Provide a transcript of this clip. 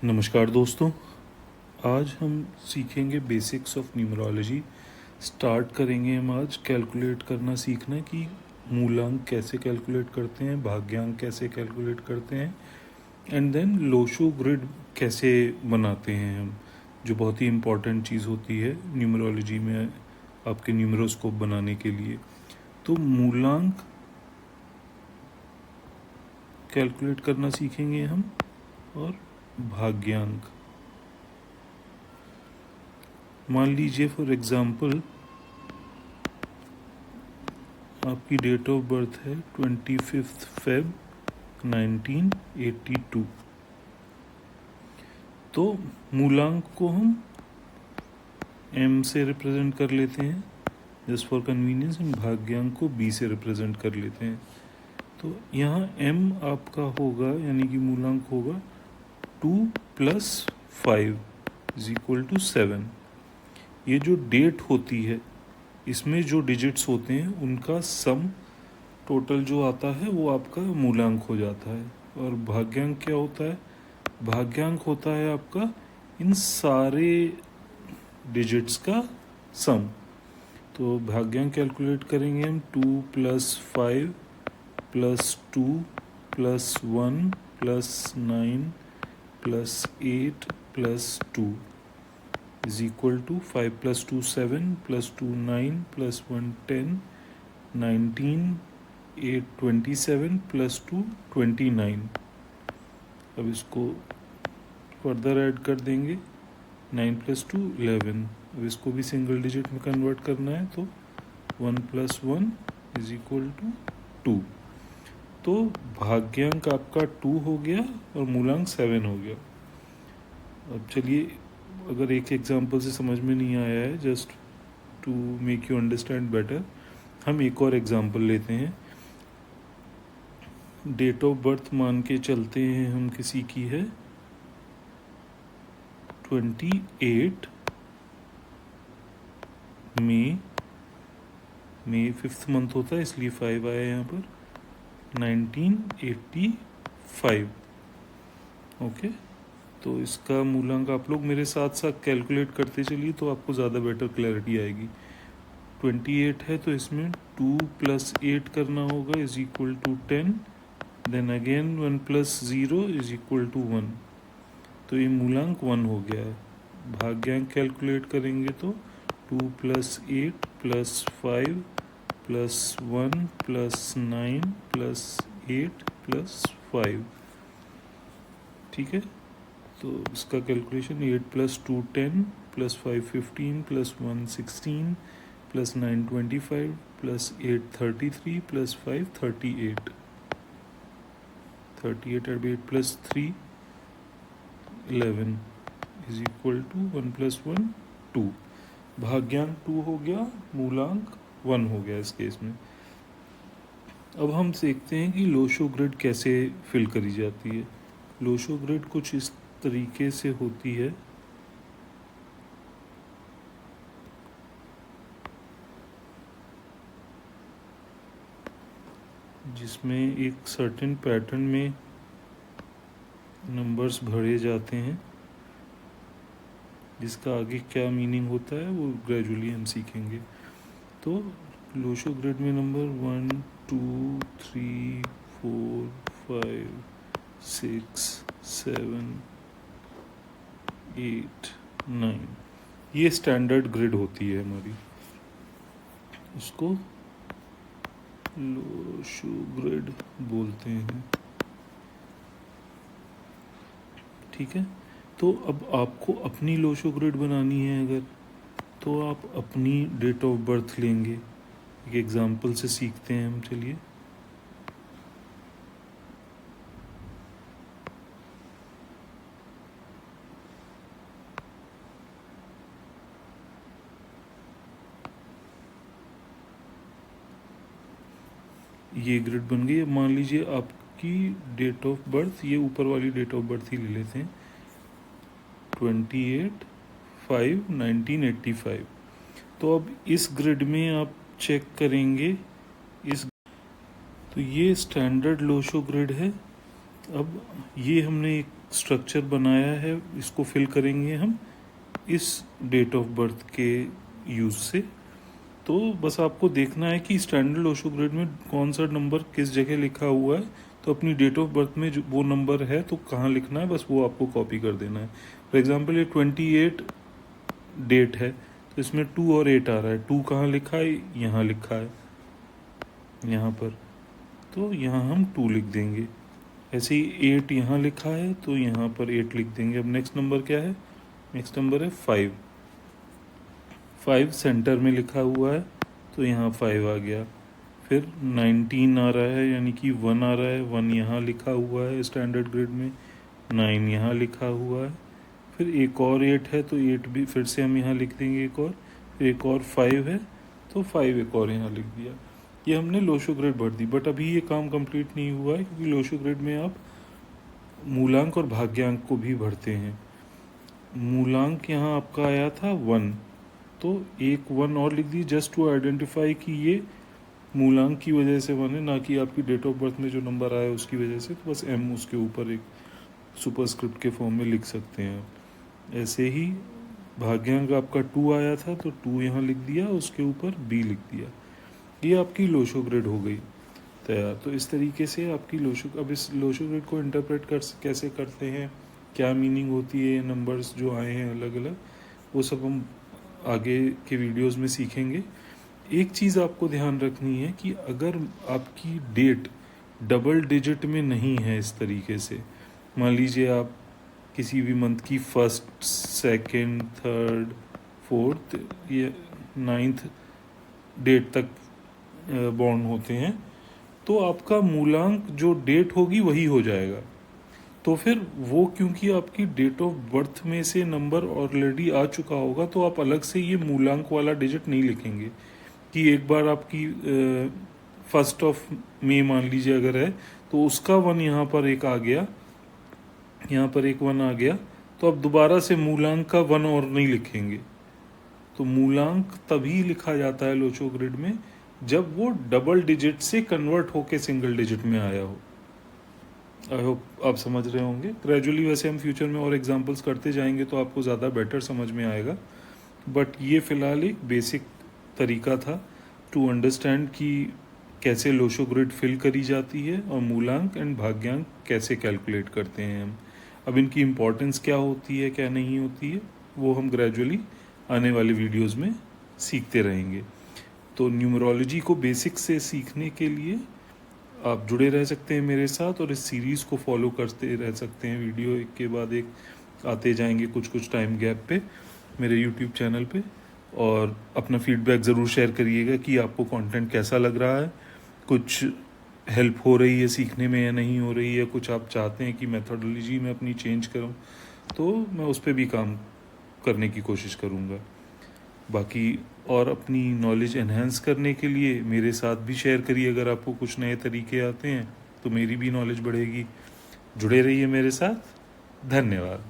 नमस्कार दोस्तों, आज हम सीखेंगे बेसिक्स ऑफ न्यूमरोलॉजी। स्टार्ट करेंगे हम आज कैलकुलेट करना सीखना कि मूलांक कैसे कैलकुलेट करते हैं, भाग्यांक कैसे कैलकुलेट करते हैं, एंड देन लोशो ग्रिड कैसे बनाते हैं हम, जो बहुत ही इम्पॉर्टेंट चीज़ होती है न्यूमरोलॉजी में आपके न्यूमरोस्कोप बनाने के लिए। तो मूलांक कैलकुलेट करना सीखेंगे हम और भाग्यांक। मान लीजिए फॉर एग्जांपल आपकी डेट ऑफ बर्थ है 25 फेब 1982। तो मूलांक को हम m से रिप्रेजेंट कर लेते हैं जस्ट फॉर कन्वीनियंस, एंड भाग्यांक को b से रिप्रेजेंट कर लेते हैं। तो यहाँ m आपका होगा, यानी कि मूलांक होगा 2 + 5 = 7। ये जो डेट होती है इसमें जो डिजिट्स होते हैं उनका सम टोटल जो आता है वो आपका मूलांक हो जाता है। और भाग्यांक क्या होता है? भाग्यांक होता है आपका इन सारे डिजिट्स का सम। तो भाग्यांक कैलकुलेट करेंगे हम 2 + 5 + 2 + 1 + 9 + 8 + 2 = 5 + 2 7 + 2 9 + 1 10 19 8 27 + 2 29। अब इसको फर्दर ऐड कर देंगे, 9 + 2 11। अब इसको भी सिंगल डिजिट में कन्वर्ट करना है तो 1 + 1 = 2। तो भाग्यांक आपका 2 हो गया और मूलांक 7 हो गया। अब चलिए, अगर एक एग्जांपल से समझ में नहीं आया है, just to make you understand better, हम एक और एग्जांपल लेते हैं। डेट ऑफ बर्थ मान के चलते हैं हम, किसी की है 28 मई 5th मंथ होता है इसलिए 5 आया यहाँ पर, 1985। ओके, तो इसका मूलांक आप लोग मेरे साथ साथ कैलकुलेट करते चलिए तो आपको ज़्यादा बेटर क्लैरिटी आएगी। 28 है तो इसमें 2 + 8 करना होगा = 10, देन अगेन 1 + 0 = 1। तो ये मूलांक 1 हो गया है। भाग्यांक कैलकुलेट करेंगे तो 2 + 8 + 5 + 1 + 9 + 8 + 5। ठीक है, तो इसका कैलकुलेशन 8 + 2 10 + 5 15 + 1 16 + 9 25 + 8 33 + 5 38। 38 + 8 + 3 11 = 1 + 1 2। भाग्यांक 2 हो गया, मूलांक 1 हो गया इस केस में। अब हम देखते हैं कि लोशो ग्रिड कैसे फिल करी जाती है। लोशो ग्रिड कुछ इस तरीके से होती है। जिसमें एक सर्टेन पैटर्न में नंबर्स भरे जाते हैं, जिसका आगे क्या मीनिंग होता है वो ग्रेजुअली हम सीखेंगे। तो लोशो ग्रिड में नंबर 1 2 3 4 5 6 7 8 9, ये स्टैंडर्ड ग्रिड होती है हमारी। इसको लोशो ग्रिड बोलते हैं। ठीक है, तो अब आपको अपनी लोशो ग्रिड बनानी है अगर, तो आप अपनी डेट ऑफ बर्थ लेंगे। एक एग्जांपल से सीखते हैं हम, चलिए। ये ग्रिड बन गई। अब मान लीजिए आपकी डेट ऑफ बर्थ, ये ऊपर वाली डेट ऑफ बर्थ ही ले लेते हैं, 28/5/1985। तो अब इस ग्रिड में आप चेक करेंगे, इस तो ये स्टैंडर्ड लोशो ग्रिड है। अब ये हमने एक स्ट्रक्चर बनाया है, इसको फिल करेंगे हम इस डेट ऑफ बर्थ के यूज़ से। तो बस आपको देखना है कि स्टैंडर्ड ओशो ग्रिड में कौन सा नंबर किस जगह लिखा हुआ है, तो अपनी डेट ऑफ बर्थ में जो वो नंबर है तो कहाँ लिखना है, बस वो आपको कॉपी कर देना है। फॉर एग्जांपल ये 28 डेट है, तो इसमें 2 और 8 आ रहा है। 2 कहाँ लिखा है, यहाँ लिखा है, यहाँ पर, तो यहाँ हम 2 लिख देंगे। ऐसे ही 8 यहाँ लिखा है, तो यहाँ पर 8 लिख देंगे। अब नेक्स्ट नंबर क्या है, नेक्स्ट नंबर है 5। 5 सेंटर में लिखा हुआ है, तो यहाँ 5 आ गया। फिर 19 आ रहा है, यानी कि 1 आ रहा है, 1 यहाँ लिखा हुआ है स्टैंडर्ड ग्रिड में, 9 यहाँ लिखा हुआ है। फिर एक और 8 है, तो 8 भी फिर से हम यहाँ लिख देंगे एक और। फिर एक और 5 है, तो 5 एक और यहाँ लिख दिया। ये हमने लोशो ग्रिड भर दी। बट अभी ये काम कंप्लीट नहीं हुआ है, क्योंकि लोशो ग्रिड में आप मूलांक और भाग्यांक को भी भरते हैं। मूलांक यहाँ आपका आया था 1, तो एक 1 और लिख दी, जस्ट टू आइडेंटिफाई कि ये मूलांक की वजह से 1 है, ना कि आपकी डेट ऑफ बर्थ में जो नंबर आया उसकी वजह से। तो बस m उसके ऊपर एक सुपरस्क्रिप्ट के फॉर्म में लिख सकते हैं आप। ऐसे ही भाग्यांक आपका 2 आया था, तो 2 यहाँ लिख दिया, उसके ऊपर b लिख दिया। ये आपकी लोशो ग्रिड हो गई तैयार। तो इस तरीके से आपकी लोशो, अब इस लोशो ग्रिड को इंटरप्रेट कैसे करते हैं, क्या मीनिंग होती है, नंबर्स जो आए हैं अलग अलग, वो सब हम आगे के वीडियोस में सीखेंगे। एक चीज़ आपको ध्यान रखनी है कि अगर आपकी डेट डबल डिजिट में नहीं है, इस तरीके से मान लीजिए आप किसी भी मंथ की 1st, 2nd, 3rd, 4th या 9th डेट तक बॉर्न होते हैं, तो आपका मूलांक जो डेट होगी वही हो जाएगा। तो फिर वो, क्योंकि आपकी डेट ऑफ बर्थ में से नंबर ऑलरेडी आ चुका होगा, तो आप अलग से ये मूलांक वाला डिजिट नहीं लिखेंगे कि एक बार आपकी 1st ऑफ मई मान लीजिए अगर है, तो उसका 1 यहाँ पर एक आ गया, यहाँ पर एक 1 आ गया, तो अब दोबारा से मूलांक का 1 और नहीं लिखेंगे। तो मूलांक तभी लिखा जाता है लोशो ग्रिड में जब वो डबल डिजिट से कन्वर्ट होके सिंगल डिजिट में आया हो। आई होप आप समझ रहे होंगे। ग्रेजुअली वैसे हम फ्यूचर में और एग्जांपल्स करते जाएंगे तो आपको ज़्यादा बेटर समझ में आएगा, बट ये फ़िलहाल एक बेसिक तरीका था टू अंडरस्टैंड कि कैसे लोशो ग्रिड फिल करी जाती है और मूलांक एंड भाग्यांक कैसे कैलकुलेट करते हैं हम। अब इनकी इम्पोर्टेंस क्या होती है, क्या नहीं होती है, वो हम ग्रेजुअली आने वाले वीडियोस में सीखते रहेंगे। तो न्यूमरोलॉजी को बेसिक से सीखने के लिए आप जुड़े रह सकते हैं मेरे साथ, और इस सीरीज़ को फॉलो करते रह सकते हैं। वीडियो एक के बाद एक आते जाएंगे कुछ कुछ टाइम गैप पे मेरे यूट्यूब चैनल पे। और अपना फीडबैक ज़रूर शेयर करिएगा कि आपको कंटेंट कैसा लग रहा है, कुछ हेल्प हो रही है सीखने में या नहीं हो रही है, कुछ आप चाहते हैं कि मेथोडोलॉजी में अपनी चेंज करूं, तो मैं उस पर भी काम करने की कोशिश करूंगा। बाकी और अपनी नॉलेज एनहेंस करने के लिए मेरे साथ भी शेयर करिए। अगर आपको कुछ नए तरीके आते हैं तो मेरी भी नॉलेज बढ़ेगी। जुड़े रहिए मेरे साथ। धन्यवाद।